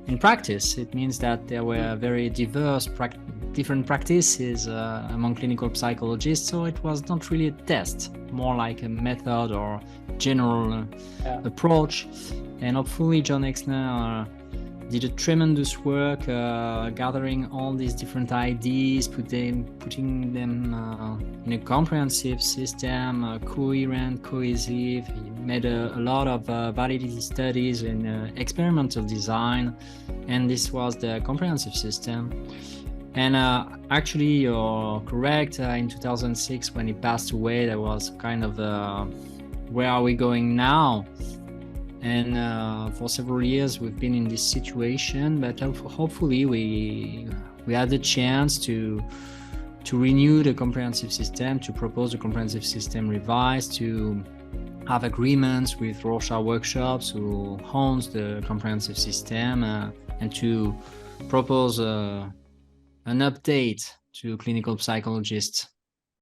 in practice. It means that there were very diverse different practices among clinical psychologists, so it was not really a test, more like a method or general approach. And hopefully John Exner did a tremendous work gathering all these different ideas, putting them in a comprehensive system, coherent, cohesive. He made a lot of validity studies in experimental design, and this was the comprehensive system. And actually, you're correct. In 2006, when he passed away, there was kind of where are we going now? And for several years we've been in this situation, but hopefully we had the chance to renew the comprehensive system, to propose the comprehensive system revised, to have agreements with Rorschach Workshops, who owns the comprehensive system, and to propose an update to clinical psychologists.